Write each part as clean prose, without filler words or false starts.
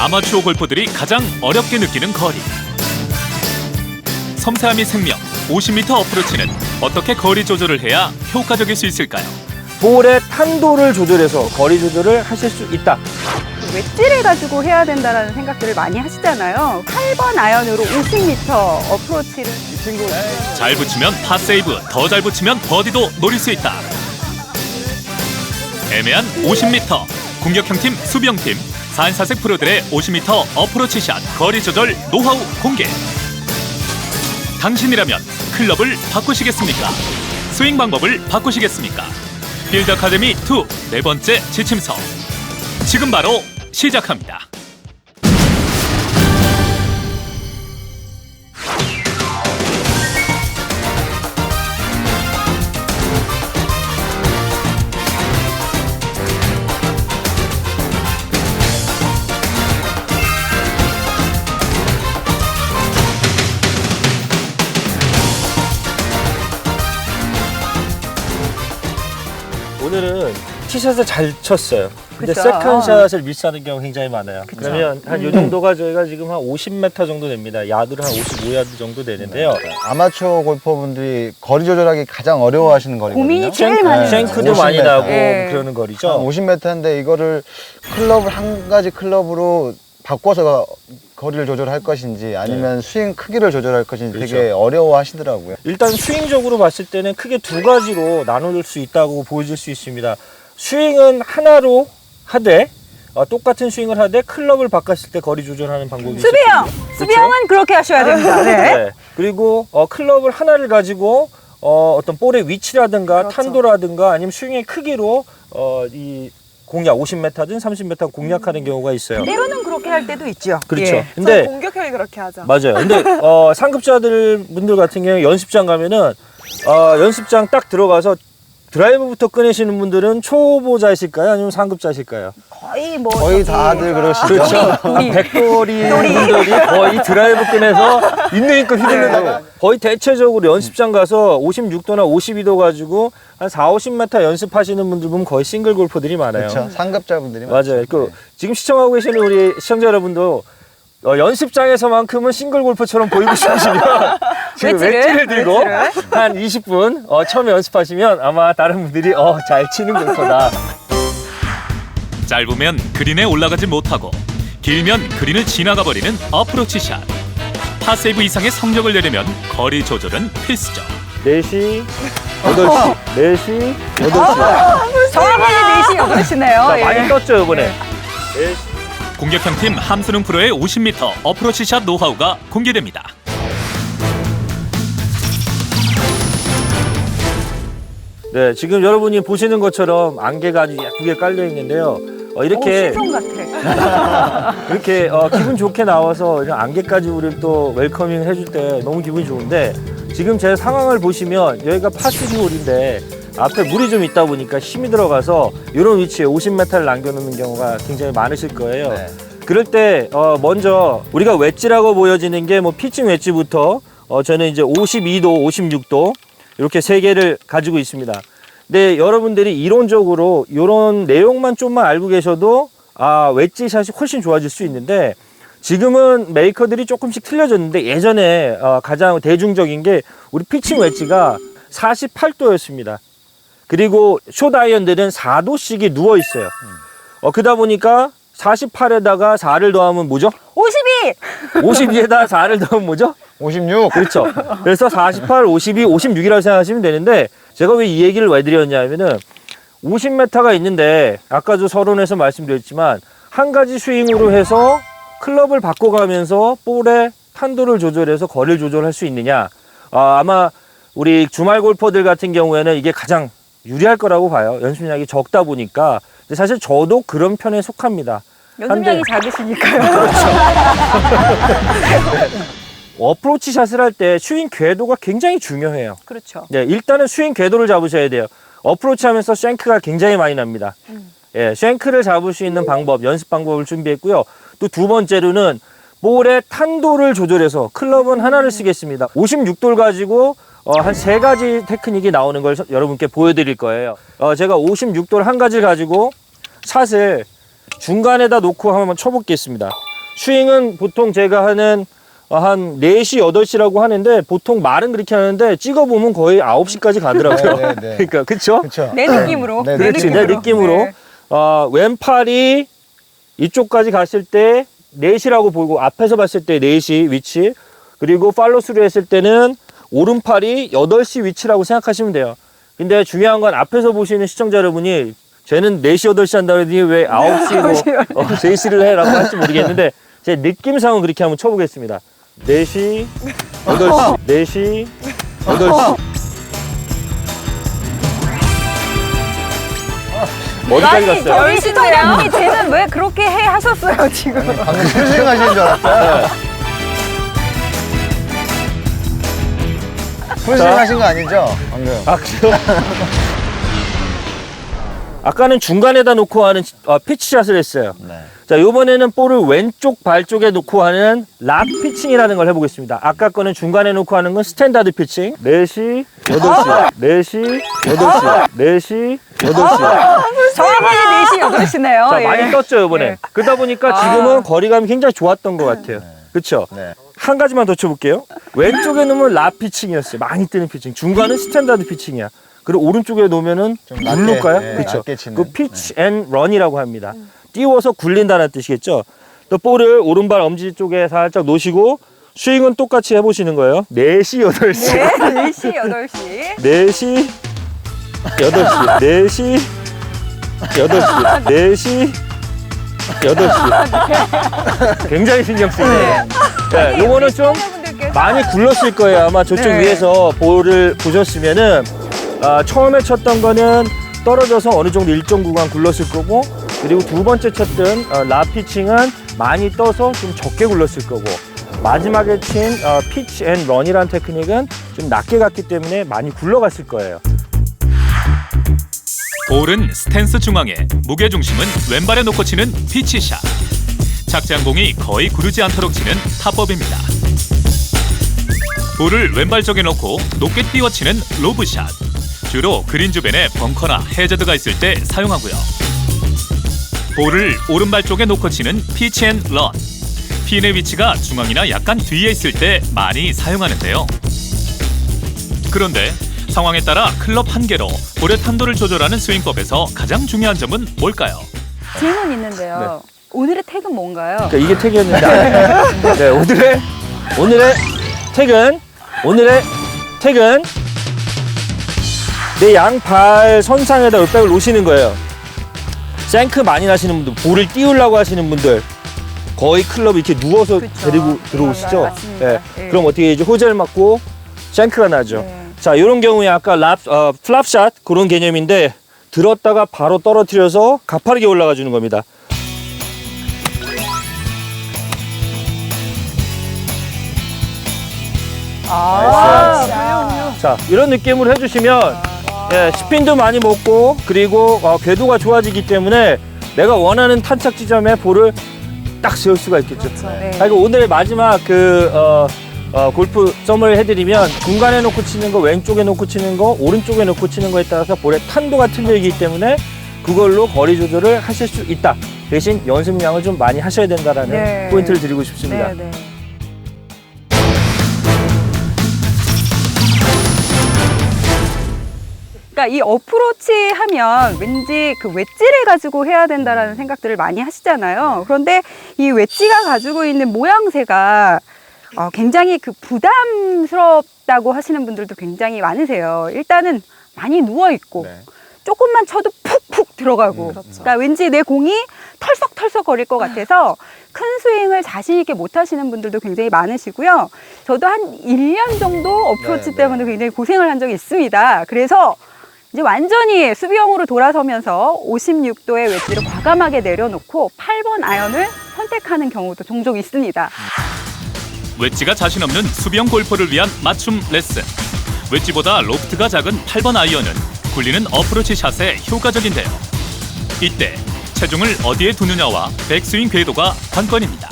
아마추어 골퍼들이 가장 어렵게 느끼는 거리. 섬세함이 생명, 50m 어프로치는 어떻게 거리 조절을 해야 효과적일 수 있을까요? 볼의 탄도를 조절해서 거리 조절을 하실 수 있다. 웨지를 가지고 해야 된다는 생각들을 많이 하시잖아요. 8번 아이언으로 50m 어프로치를 잘 붙이면 파-세이브, 더 잘 붙이면 버디도 노릴 수 있다. 애매한 50m, 공격형팀, 수비형팀, 4인사색 프로들의 50m 어프로치 샷 거리 조절 노하우 공개. 당신이라면 클럽을 바꾸시겠습니까? 스윙 방법을 바꾸시겠습니까? 필드 아카데미 2 네 번째 지침서 지금 바로 시작합니다. 오늘은 티샷을 잘 쳤어요. 근데 그쵸. 세컨샷을 미스하는 경우 굉장히 많아요. 그쵸. 그러면 한 이 정도가 저희가 지금 한 50m 정도 됩니다. 야드는 한 55야드 정도 되는데요. 아마추어 골퍼분들이 거리 조절하기 가장 어려워하시는 거리거든요. 고민이 제일 많이 쉔크도 50m. 많이 나고 네. 그러는 거리죠. 한 50m인데 이거를 클럽을 한 가지 클럽으로 바꿔서 거리를 조절할 것인지 아니면 스윙 크기를 조절할 것인지 되게 그렇죠. 어려워하시더라고요. 일단 스윙적으로 봤을 때는 크게 두 가지로 나눌 수 있다고 보여질 수 있습니다. 스윙은 하나로 하되 똑같은 스윙을 하되 클럽을 바꿨을 때 거리 조절하는 방법이 수비형! 있습니다. 수비형은 그렇게 하셔야 됩니다. 네. 네. 그리고 클럽을 하나를 가지고 어떤 볼의 위치라든가 그렇죠. 탄도라든가 아니면 스윙의 크기로 이 공략 50m든 30m 공략하는 경우가 있어요. 때로는 그렇게 할 때도 있죠. 그렇죠. 예. 근데 공격형이 그렇게 하죠. 맞아요. 근데 상급자들 분들 같은 경우 연습장 가면은 연습장 딱 들어가서 드라이브부터 꺼내시는 분들은 초보자이실까요? 아니면 상급자이실까요? 거의 뭐 거의 저기, 다들 그러시죠. 그렇죠. 백돌이 분들이 거의 드라이브 꺼내서 있는 힘껏 휘둘르는 거의 대체적으로 연습장 가서 56도나 52도 가지고 한 4, 50m 연습하시는 분들 보면 거의 싱글 골퍼들이 많아요. 그렇죠. 상급자분들이 맞아요. 많죠. 지금 시청하고 계시는 우리 시청자 여러분도 연습장에서만큼은 싱글 골퍼처럼 보이고 싶으시면 지금 웨지를 들고 한 20분 처음에 연습하시면 아마 다른 분들이 잘 치는 골퍼다. 짧으면 그린에 올라가지 못하고 길면 그린을 지나가 버리는 어프로치 샷. 파-세이브 이상의 성적을 내려면 거리 조절은 필수죠. 4시, 8시, 4시, 8시. 정확하게 4시 8시네요. 자, 많이 떴죠, 이번에. 공격형팀 함수능 프로의 50m 어프로치 샷 노하우가 공개됩니다. 네, 지금 여러분이 보시는 것처럼 안개가 아주 예쁘게 깔려 있는데요. 이렇게 신성 같아. 이렇게 기분 좋게 나와서 이런 안개까지 우리를 또 웰커밍 해줄 때 너무 기분이 좋은데 지금 제 상황을 보시면 여기가 파3 홀인데 앞에 물이 좀 있다 보니까 힘이 들어가서 이런 위치에 50m를 남겨놓는 경우가 굉장히 많으실 거예요. 네. 그럴 때 먼저 우리가 웨지라고 보여지는 게 뭐 피칭 웨지부터 저는 이제 52도, 56도 이렇게 세 개를 가지고 있습니다. 근데 여러분들이 이론적으로 이런 내용만 좀만 알고 계셔도 웨지 샷이 훨씬 좋아질 수 있는데 지금은 메이커들이 조금씩 틀려졌는데 예전에 가장 대중적인 게 우리 피칭 웨지가 48도였습니다. 그리고 숏 아이언들은 4도씩이 누워 있어요. 그러다 보니까 48에다가 4를 더하면 뭐죠? 52! 52에다가 4를 더하면 뭐죠? 56. 그렇죠. 그래서 48, 52, 56이라고 생각하시면 되는데 제가 왜 이 얘기를 왜 드렸냐면은 50m가 있는데 아까도 서론에서 말씀드렸지만 한 가지 스윙으로 해서 클럽을 바꿔가면서 볼의 탄도를 조절해서 거리를 조절할 수 있느냐. 아마 우리 주말 골퍼들 같은 경우에는 이게 가장 유리할 거라고 봐요. 연습량이 적다 보니까. 근데 사실 저도 그런 편에 속합니다. 연습량이 작으시니까요. 어프로치 샷을 할 때 스윙 궤도가 굉장히 중요해요. 그렇죠. 네, 일단은 스윙 궤도를 잡으셔야 돼요. 어프로치 하면서 쉔크가 굉장히 많이 납니다. 예, 쉔크를 잡을 수 있는 방법, 연습 방법을 준비했고요. 또 두 번째로는 볼의 탄도를 조절해서 클럽은 하나를 쓰겠습니다. 56도를 가지고 한 세 가지 테크닉이 나오는 걸 여러분께 보여드릴 거예요. 제가 56도를 한 가지를 가지고 샷을 중간에다 놓고 한번 쳐보겠습니다. 스윙은 보통 제가 하는 한 4시, 8시라고 하는데 보통 말은 그렇게 하는데 찍어보면 거의 9시까지 가더라고요. 네, 네, 네. 그러니까 그쵸? 그렇죠. 내 느낌으로. 네, 그렇지, 내 느낌으로. 네. 왼팔이 이쪽까지 갔을 때 4시라고 보고 앞에서 봤을 때 4시 위치, 그리고 팔로스루 했을 때는 오른팔이 8시 위치라고 생각하시면 돼요. 근데 중요한 건 앞에서 보시는 시청자 여러분이 쟤는 4시, 8시 한다더니 왜 9시로 3시를 해라고 할지 모르겠는데 제 느낌상은 그렇게 한번 쳐보겠습니다. 4시, 8시, 4시, 8시. 어디까지 갔어요? 저희 시청자분이 쟤는 왜 그렇게 해 하셨어요, 지금. 방금 풀스윙하시는 줄 알았어요. 풀스윙하신 거 아니죠? 방금. 아, 그래요? 아까는 중간에다 놓고 하는 피치샷을 했어요. 네. 자, 이번에는 볼을 왼쪽 발 쪽에 놓고 하는 락 피칭이라는 걸 해보겠습니다. 아까 거는 중간에 놓고 하는 건 스탠다드 피칭. 4시, 8시, 4시, 8시, 4시, 8시. 정확하게 4시, 8시네요. 자, 많이 떴죠, 이번에. 예. 그러다 보니까 지금은 거리감이 굉장히 좋았던 것 같아요. 그쵸? 네. 한 가지만 더 쳐볼게요. 왼쪽에 놓으면 락 피칭이었어요. 많이 뜨는 피칭. 중간은 스탠다드 피칭이야. 그리고 오른쪽에 놓으면은 좀 낮게, 굴릴까요? 네, 그렇죠. 낮게 치는. 그 피치 앤 런이라고 합니다. 띄워서 굴린다는 뜻이겠죠. 또 볼을 오른발 엄지 쪽에 살짝 놓으시고 스윙은 똑같이 해보시는 거예요. 4시, 8시. 네, 4시, 8시. 4시, 8시. 4시, 8시. 4시, 8시. 굉장히 신경 쓰이네요. 네, 요거는 좀 많이 굴렀을 거예요. 아마 저쪽 네. 위에서 볼을 보셨으면은 처음에 쳤던 거는 떨어져서 어느 정도 일정 구간 굴렀을 거고, 그리고 두 번째 쳤던 라 피칭은 많이 떠서 좀 적게 굴렀을 거고, 마지막에 친 피치 앤 런이라는 테크닉은 좀 낮게 갔기 때문에 많이 굴러갔을 거예요. 볼은 스탠스 중앙에, 무게 중심은 왼발에 놓고 치는 피치샷. 착지한 공이 거의 구르지 않도록 치는 타법입니다. 볼을 왼발 쪽에 놓고 높게 띄워치는 로브샷. 주로 그린 주변에 벙커나 해저드가 있을 때 사용하고요. 볼을 오른발 쪽에 놓고 치는 피치 앤 런. 핀의 위치가 중앙이나 약간 뒤에 있을 때 많이 사용하는데요. 그런데 상황에 따라 클럽 한 개로 볼의 탄도를 조절하는 스윙법에서 가장 중요한 점은 뭘까요? 질문 있는데요. 오늘의 택은 뭔가요? 그러니까 이게 택이었는데, 네, 오늘의 택은 내 양발 선상에다 윗백을 놓으시는 거예요. 생크 많이 나시는 분들, 볼을 띄우려고 하시는 분들 거의 클럽 이렇게 누워서 그쵸. 데리고 들어오시죠. 맞습니다. 네. 예. 그럼 어떻게 이제 호재를 맞고 생크가 나죠. 네. 자, 이런 경우에 아까 플랍샷 그런 개념인데 들었다가 바로 떨어뜨려서 가파르게 올라가 주는 겁니다. 자, 이런 느낌으로 해주시면 예, 스핀도 많이 먹고 그리고 궤도가 좋아지기 때문에 내가 원하는 탄착 지점에 볼을 딱 세울 수가 있겠죠. 네. 그리고 오늘의 마지막 골프 썸을 해드리면 중간에 놓고 치는 거, 왼쪽에 놓고 치는 거, 오른쪽에 놓고 치는 거에 따라서 볼의 탄도가 틀리기 때문에 그걸로 거리 조절을 하실 수 있다. 대신 연습량을 좀 많이 하셔야 된다라는 네. 포인트를 드리고 싶습니다. 네, 네. 그러니까 이 어프로치 하면 왠지 그 웨지를 가지고 해야 된다라는 생각들을 많이 하시잖아요. 그런데 이 웨지가 가지고 있는 모양새가 굉장히 그 부담스럽다고 하시는 분들도 굉장히 많으세요. 일단은 많이 누워 있고 네. 조금만 쳐도 푹푹 들어가고, 그러니까 왠지 내 공이 털썩털썩 거릴 것 같아서 큰 스윙을 자신 있게 못 하시는 분들도 굉장히 많으시고요. 저도 한 1년 정도 어프로치 네, 때문에 굉장히 고생을 한 적이 있습니다. 그래서 이제 완전히 수비형으로 돌아서면서 56도의 웨지를 과감하게 내려놓고 8번 아이언을 선택하는 경우도 종종 있습니다. 웨지가 자신 없는 수비형 골퍼를 위한 맞춤 레슨. 웨지보다 로프트가 작은 8번 아이언은 굴리는 어프로치 샷에 효과적인데요. 이때 체중을 어디에 두느냐와 백스윙 궤도가 관건입니다.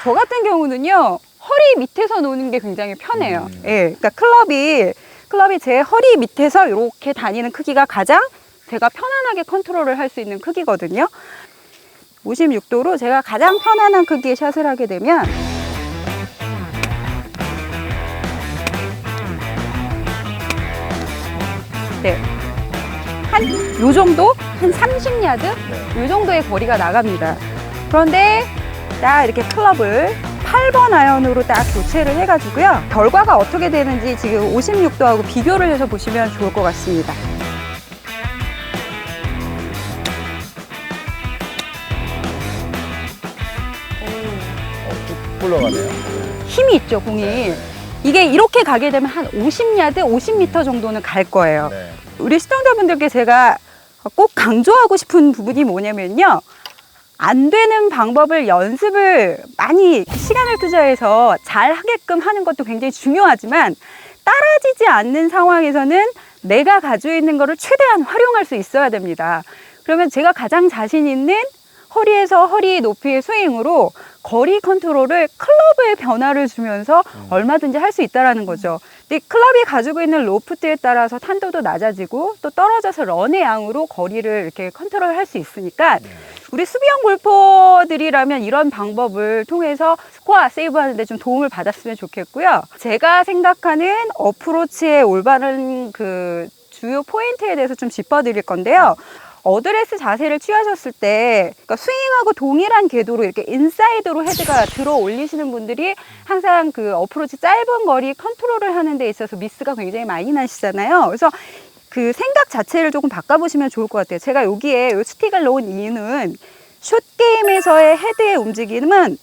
저 같은 경우는요, 허리 밑에서 놓는 게 굉장히 편해요. 예, 그러니까 클럽이 제 허리 밑에서 이렇게 다니는 크기가 가장 제가 편안하게 컨트롤을 할 수 있는 크기거든요. 56도로 제가 가장 편안한 크기의 샷을 하게 되면 네. 요 정도? 한 30야드? 요 정도의 거리가 나갑니다. 그런데 딱 이렇게 클럽을 8번 아이언으로 딱 교체를 해가지고요. 결과가 어떻게 되는지 지금 56도하고 비교를 해서 보시면 좋을 것 같습니다. 쭉 굴러가네요. 힘이 있죠, 공이. 이게 이렇게 가게 되면 한 50야드, 50m 정도는 갈 거예요. 네. 우리 시청자분들께 제가 꼭 강조하고 싶은 부분이 뭐냐면요. 안 되는 방법을 연습을 많이 시간을 투자해서 잘 하게끔 하는 것도 굉장히 중요하지만 따라지지 않는 상황에서는 내가 가지고 있는 거를 최대한 활용할 수 있어야 됩니다. 그러면 제가 가장 자신 있는 허리에서 허리 높이의 스윙으로 거리 컨트롤을 클럽의 변화를 주면서 얼마든지 할 수 있다는 거죠. 근데 클럽이 가지고 있는 로프트에 따라서 탄도도 낮아지고 또 떨어져서 런의 양으로 거리를 이렇게 컨트롤할 수 있으니까 우리 수비형 골퍼들이라면 이런 방법을 통해서 스코어 세이브하는 데 좀 도움을 받았으면 좋겠고요. 제가 생각하는 어프로치의 올바른 그 주요 포인트에 대해서 좀 짚어드릴 건데요. 어드레스 자세를 취하셨을 때 그러니까 스윙하고 동일한 궤도로 이렇게 인사이드로 헤드가 들어 올리시는 분들이 항상 그 어프로치 짧은 거리 컨트롤을 하는 데 있어서 미스가 굉장히 많이 나시잖아요. 그래서 그 생각 자체를 조금 바꿔보시면 좋을 것 같아요. 제가 여기에 요 스틱을 놓은 이유는 숏 게임에서의 헤드의 움직임은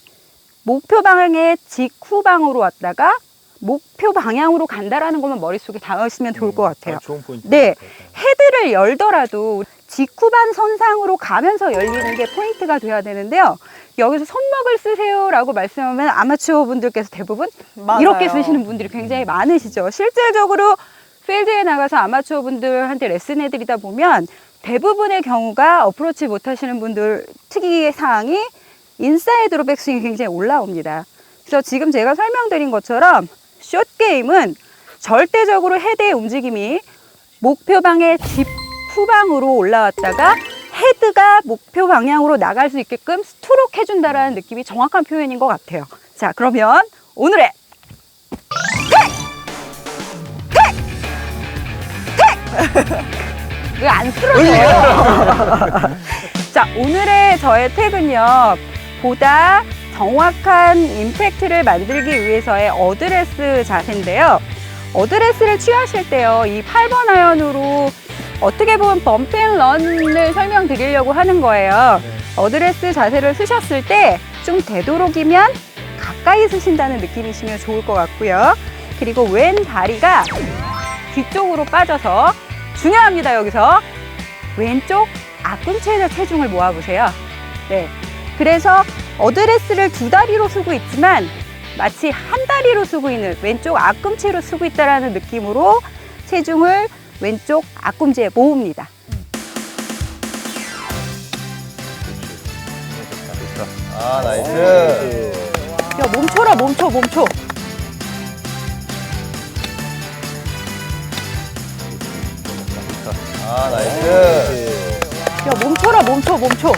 목표 방향의 직후방으로 왔다가 목표 방향으로 간다라는 것만 머릿속에 담으시면 좋을 것 같아요. 좋은 포인트. 네, 헤드를 열더라도 직후반 선상으로 가면서 열리는 게 포인트가 돼야 되는데요. 여기서 손목을 쓰세요라고 말씀하면 아마추어 분들께서 대부분 맞아요. 이렇게 쓰시는 분들이 굉장히 많으시죠. 실질적으로 필드에 나가서 아마추어 분들한테 레슨 해드리다 보면 대부분의 경우가 어프로치 못 하시는 분들 특이의 사항이 인사이드로 백스윙이 굉장히 올라옵니다. 그래서 지금 제가 설명드린 것처럼 숏 게임은 절대적으로 헤드의 움직임이 목표방의 직후방으로 올라왔다가 헤드가 목표 방향으로 나갈 수 있게끔 스트로크 해준다라는 느낌이 정확한 표현인 것 같아요. 자, 그러면 오늘의 왜 안 쓰러져요? 자, 오늘의 저의 택은요, 보다 정확한 임팩트를 만들기 위해서의 어드레스 자세인데요. 어드레스를 취하실 때요, 이 8번 아이언으로 어떻게 보면 범핑런을 설명드리려고 하는 거예요. 어드레스 자세를 쓰셨을 때 좀 되도록이면 가까이 쓰신다는 느낌이시면 좋을 것 같고요. 그리고 왼 다리가 뒤쪽으로 빠져서 중요합니다. 여기서 왼쪽 앞꿈치에다 체중을 모아보세요. 네, 그래서 어드레스를 두 다리로 쓰고 있지만 마치 한 다리로 쓰고 있는 왼쪽 앞꿈치로 쓰고 있다는 느낌으로 체중을 왼쪽 앞꿈치에 모읍니다. 아, 나이스. 야, 멈춰라, 멈춰. 아, 나이스. 야, 멈춰라, 멈춰.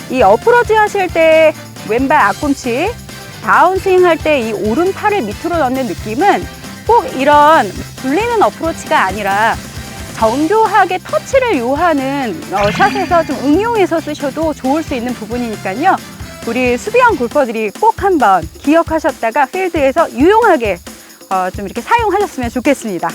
이 어프로치 하실 때 왼발 앞꿈치, 다운스윙 할 때 이 오른팔을 밑으로 넣는 느낌은 꼭 이런 불리는 어프로치가 아니라 정교하게 터치를 요하는 샷에서 좀 응용해서 쓰셔도 좋을 수 있는 부분이니까요. 우리 수비형 골퍼들이 꼭 한번 기억하셨다가 필드에서 유용하게 좀 이렇게 사용하셨으면 좋겠습니다.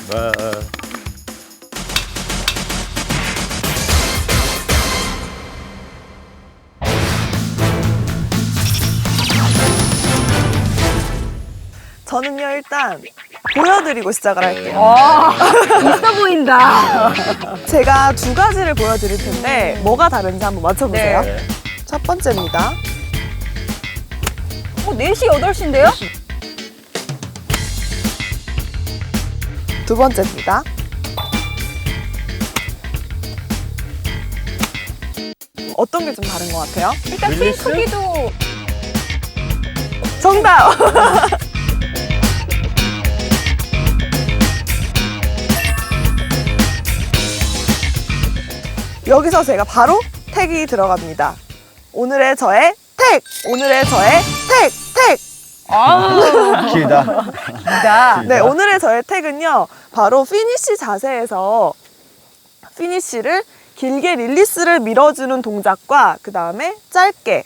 저는요, 일단 보여드리고 시작을 할게요. 와, 있어 보인다. 제가 두 가지를 보여드릴 텐데 뭐가 다른지 한번 맞춰보세요. 네. 첫 번째입니다. 4시, 8시인데요? 두 번째입니다. 어떤 게 좀 다른 것 같아요? 일단 스윙 크기도 정답! 여기서 제가 바로 택이 들어갑니다. 오늘의 저의 택! 오늘의 저의 택! 택! 길다. 진짜. 네, 오늘의 저의 택은요, 바로 피니쉬 자세에서 피니쉬를 길게 릴리스를 밀어주는 동작과 그 다음에 짧게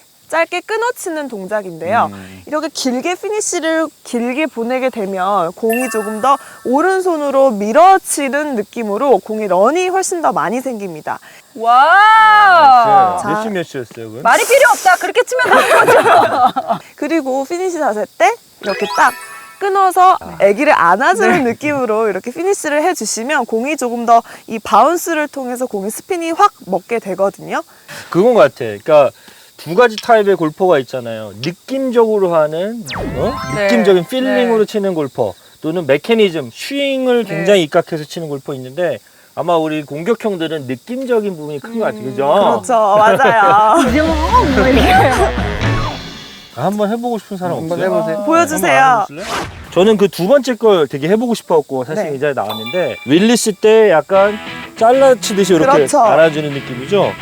끊어치는 동작인데요. 이렇게 길게 피니쉬를 길게 보내게 되면 공이 조금 더 오른손으로 밀어치는 느낌으로 공의 런이 훨씬 더 많이 생깁니다. 와. 자. 몇시였어요, 그건? 말이 필요 없다. 그렇게 치면 되는 거죠. 그리고 피니쉬 자세 때 이렇게 딱 끊어서 아기를 안아주는 느낌으로 이렇게 피니쉬를 해주시면 공이 조금 더 이 바운스를 통해서 공이 스핀이 확 먹게 되거든요. 그건 것 같아. 그러니까 두 가지 타입의 골퍼가 있잖아요. 느낌적으로 하는, 네. 느낌적인 필링으로 네. 치는 골퍼, 또는 메커니즘, 스윙을 굉장히 입각해서 치는 골퍼 있는데, 아마 우리 공격형들은 느낌적인 부분이 큰 것 같아요. 그죠? 그렇죠, 맞아요. 한번 해보고 싶은 사람 한번 없어요? 해보세요. 보여주세요. 한번 알아보실래요? 저는 그 두 번째 걸 되게 해보고 싶었고 사실 네. 이 자리에 나왔는데 릴리스 때 약간 잘라치듯이 이렇게 그렇죠. 알아주는 느낌이죠?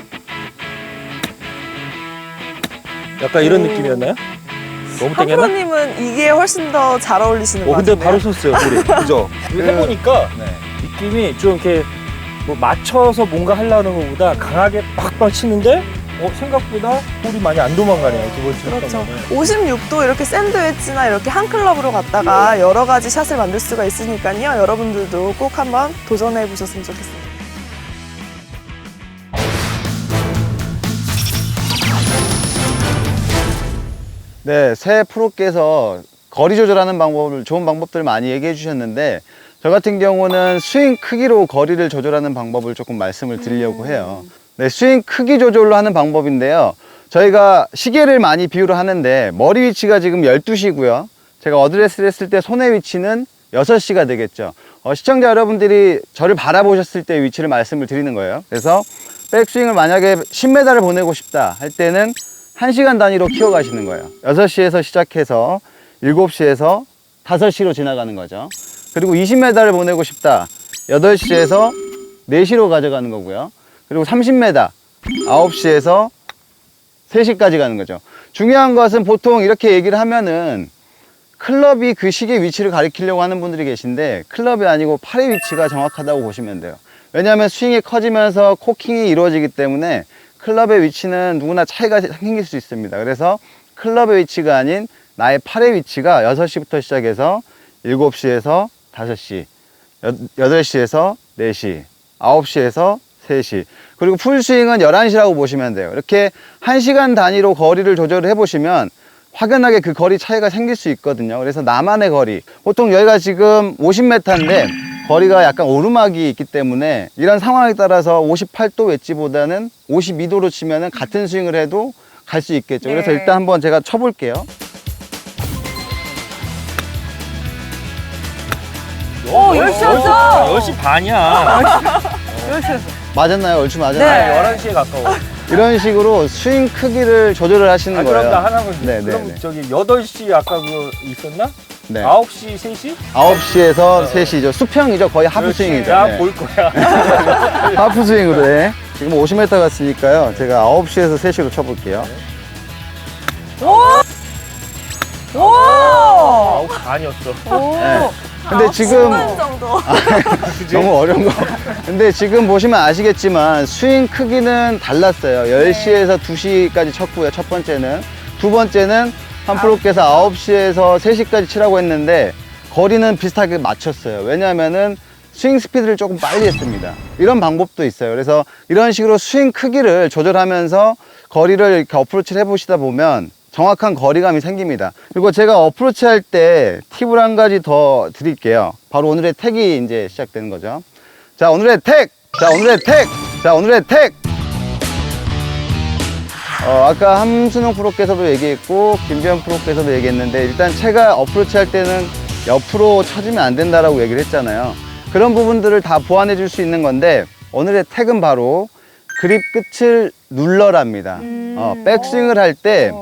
약간 이런 느낌이었나요? 너무 땡겼나? 한프로님은 이게 훨씬 더 잘 어울리시는 것 근데 같은데요. 바로 섰어요 볼이. 그죠? 이거 해보니까 네. 느낌이 좀 이렇게 뭐 맞춰서 뭔가 하려는 것보다 강하게 빡빡 치는데 생각보다 볼이 많이 안 도망가네요. 두 번째 그렇죠. 했던 56도 이렇게 샌드 웨지나 이렇게 한 클럽으로 갔다가 여러 가지 샷을 만들 수가 있으니까요. 여러분들도 꼭 한번 도전해 보셨으면 좋겠습니다. 네, 새 프로께서 거리 조절하는 방법을 좋은 방법들 많이 얘기해 주셨는데 저 같은 경우는 스윙 크기로 거리를 조절하는 방법을 조금 말씀을 드리려고 해요. 네, 스윙 크기 조절로 하는 방법인데요. 저희가 시계를 많이 비유를 하는데 머리 위치가 지금 12시고요. 제가 어드레스를 했을 때 손의 위치는 6시가 되겠죠. 시청자 여러분들이 저를 바라보셨을 때 위치를 말씀을 드리는 거예요. 그래서 백스윙을 만약에 10m를 보내고 싶다 할 때는 1시간 단위로 키워가시는 거예요. 6시에서 시작해서 7시에서 5시로 지나가는 거죠. 그리고 20m를 보내고 싶다. 8시에서 4시로 가져가는 거고요. 그리고 30m, 9시에서 3시까지 가는 거죠. 중요한 것은 보통 이렇게 얘기를 하면은 클럽이 그 시계 위치를 가리키려고 하는 분들이 계신데 클럽이 아니고 팔의 위치가 정확하다고 보시면 돼요. 왜냐하면 스윙이 커지면서 코킹이 이루어지기 때문에 클럽의 위치는 누구나 차이가 생길 수 있습니다. 그래서 클럽의 위치가 아닌 나의 팔의 위치가 6시부터 시작해서 7시에서 5시, 8시에서 4시, 9시에서 3시, 그리고 풀스윙은 11시라고 보시면 돼요. 이렇게 1시간 단위로 거리를 조절을 해보시면 확연하게 그 거리 차이가 생길 수 있거든요. 그래서 나만의 거리, 보통 여기가 지금 50m인데 거리가 약간 오르막이 있기 때문에 이런 상황에 따라서 58도 웨지보다는 52도로 치면은 같은 스윙을 해도 갈 수 있겠죠. 그래서 네. 일단 한번 제가 쳐볼게요. 10시였어. 10시 반이야. 10시였어. 맞았나요? 얼추 맞았나요? 네. 11시에 가까워. 이런 식으로 스윙 크기를 조절을 하시는 거예요. 그럼 나 하나만. 네, 그럼 네, 네. 저기 8시 아까 그거 있었나? 네. 9시, 3시? 9시에서 3시죠. 수평이죠. 거의 하프 스윙이죠. 야, 네. 볼 거야. 하프 스윙으로 해. 지금 50m 갔으니까요. 제가 9시에서 3시로 쳐볼게요. 오! 9시 반이었어. 네. 근데 지금 10분 정도. 너무 어려운 거. 근데 지금 보시면 아시겠지만 스윙 크기는 달랐어요. 10시에서 2시까지 쳤고요. 첫 번째는. 두 번째는 한 프로께서 9시에서 3시까지 치라고 했는데 거리는 비슷하게 맞췄어요. 왜냐하면은 스윙 스피드를 조금 빨리 했습니다. 이런 방법도 있어요. 그래서 이런 식으로 스윙 크기를 조절하면서 거리를 이렇게 어프로치를 해보시다 보면 정확한 거리감이 생깁니다. 그리고 제가 어프로치 할 때 팁을 한 가지 더 드릴게요. 바로 오늘의 택이 이제 시작되는 거죠. 자, 오늘의 택! 자, 오늘의 택! 자, 오늘의 택! 아까 함순웅 프로께서도 얘기했고 김재현 프로께서도 얘기했는데 일단 제가 어프로치 할 때는 옆으로 쳐지면 안 된다라고 얘기를 했잖아요. 그런 부분들을 다 보완해 줄 수 있는 건데 오늘의 택은 바로 그립 끝을 눌러랍니다. 백스윙을 할 때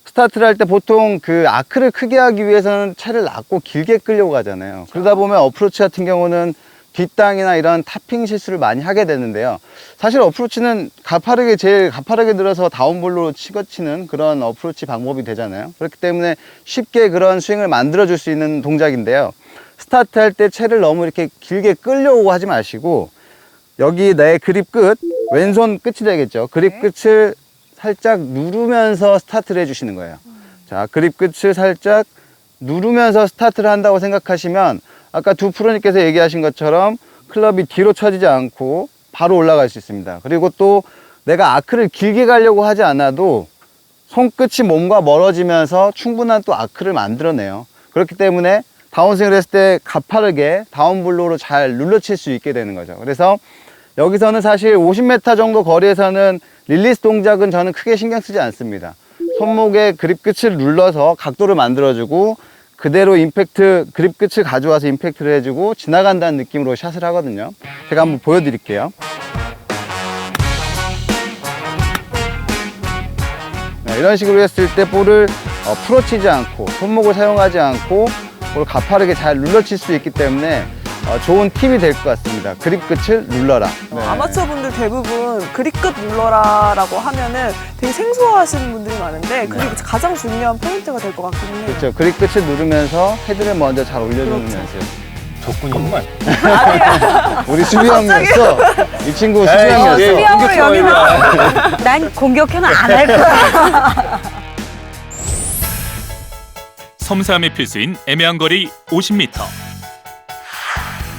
스타트를 할 때 보통 그 아크를 크게 하기 위해서는 채를 낮고 길게 끌려고 하잖아요. 그러다 보면 어프로치 같은 경우는 뒷땅이나 이런 타핑 실수를 많이 하게 되는데요. 사실 어프로치는 제일 가파르게 들어서 다운볼로 치는 그런 어프로치 방법이 되잖아요. 그렇기 때문에 쉽게 그런 스윙을 만들어줄 수 있는 동작인데요. 스타트 할 때 채를 너무 이렇게 길게 끌려오고 하지 마시고, 여기 내 그립 끝, 왼손 끝이 되겠죠. 그립 끝을 살짝 누르면서 스타트를 해주시는 거예요. 자, 그립 끝을 살짝 누르면서 스타트를 한다고 생각하시면 아까 두 프로님께서 얘기하신 것처럼 클럽이 뒤로 쳐지지 않고 바로 올라갈 수 있습니다. 그리고 또 내가 아크를 길게 가려고 하지 않아도 손끝이 몸과 멀어지면서 충분한 또 아크를 만들어내요. 그렇기 때문에 다운스윙을 했을 때 가파르게 다운블로우로 잘 눌러칠 수 있게 되는 거죠. 그래서 여기서는 사실 50m 정도 거리에서는 릴리스 동작은 저는 크게 신경 쓰지 않습니다. 손목에 그립 끝을 눌러서 각도를 만들어주고 그대로 그립 끝을 가져와서 임팩트를 해주고 지나간다는 느낌으로 샷을 하거든요. 제가 한번 보여드릴게요. 네, 이런 식으로 했을 때 볼을 풀어치지 않고 손목을 사용하지 않고 볼 가파르게 잘 눌러칠 수 있기 때문에 좋은 팁이 될 것 같습니다. 그립 끝을 눌러라. 네. 아마추어 분들 대부분 그립 끝 눌러라라고 하면은 되게 생소하시는 분들이 많은데 그게 가장 중요한 포인트가 될 것 같긴 해요. 그렇죠. 그립 끝을 누르면서 헤드를 먼저 잘 올려주는 연습. 적군이구만. 우리 수비형이었어. 이 친구 수비형이었어. 수비형으로 여기서 난 공격은 안 할 거야. 섬세함이 필수인 애매한 거리 50m.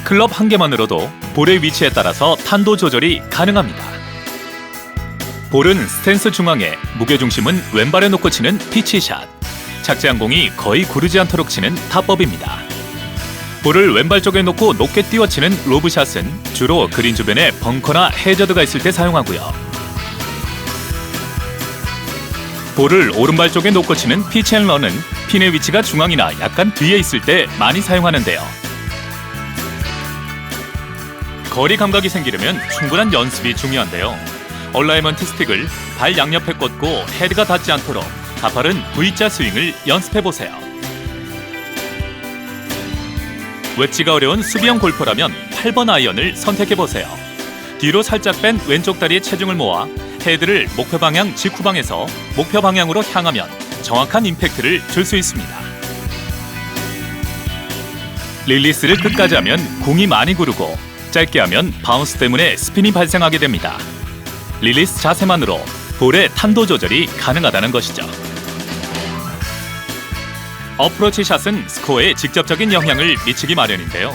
클럽 한 개만으로도 볼의 위치에 따라서 탄도 조절이 가능합니다. 볼은 스탠스 중앙에, 무게중심은 왼발에 놓고 치는 피치샷. 착지한 공이 거의 구르지 않도록 치는 탑법입니다. 볼을 왼발 쪽에 놓고 높게 띄워치는 로브샷은 주로 그린 주변에 벙커나 해저드가 있을 때 사용하고요. 볼을 오른발 쪽에 놓고 치는 피치앤런은 핀의 위치가 중앙이나 약간 뒤에 있을 때 많이 사용하는데요. 거리 감각이 생기려면 충분한 연습이 중요한데요. 얼라이먼트 스틱을 발 양옆에 꽂고 헤드가 닿지 않도록 가파른 V자 스윙을 연습해보세요. 웨지가 어려운 수비형 골퍼라면 8번 아이언을 선택해보세요. 뒤로 살짝 뺀 왼쪽 다리에 체중을 모아 헤드를 목표 방향 직후방에서 목표 방향으로 향하면 정확한 임팩트를 줄 수 있습니다. 릴리스를 끝까지 하면 공이 많이 구르고 짧게 하면 바운스 때문에 스핀이 발생하게 됩니다. 릴리스 자세만으로 볼의 탄도 조절이 가능하다는 것이죠. 어프로치 샷은 스코어에 직접적인 영향을 미치기 마련인데요.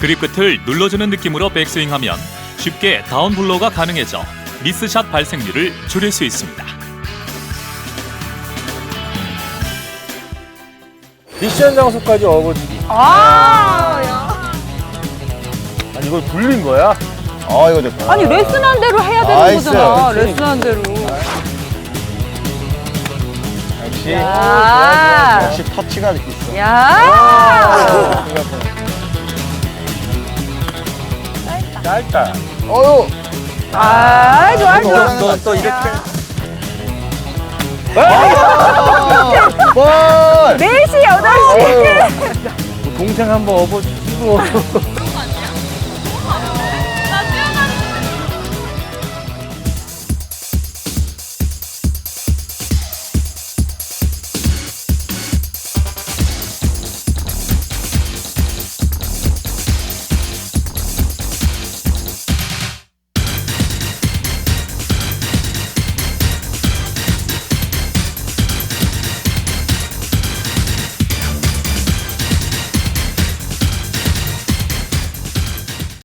그립 끝을 눌러주는 느낌으로 백스윙하면 쉽게 다운블로우가 가능해져 미스샷 발생률을 줄일 수 있습니다. 미션 장소까지 업어주기. 아니 이걸 굴린 거야? 이거 좋다. 아니 레슨한 대로 해야 되는 나이스. 거잖아. 레슨한 대로. 역시 야. 역시 터치가 있어. 야. 짧다. 어유. 아, 좋아 좋아. 너 이렇게. 볼. 4시 8시. 동생 한번 업어주고.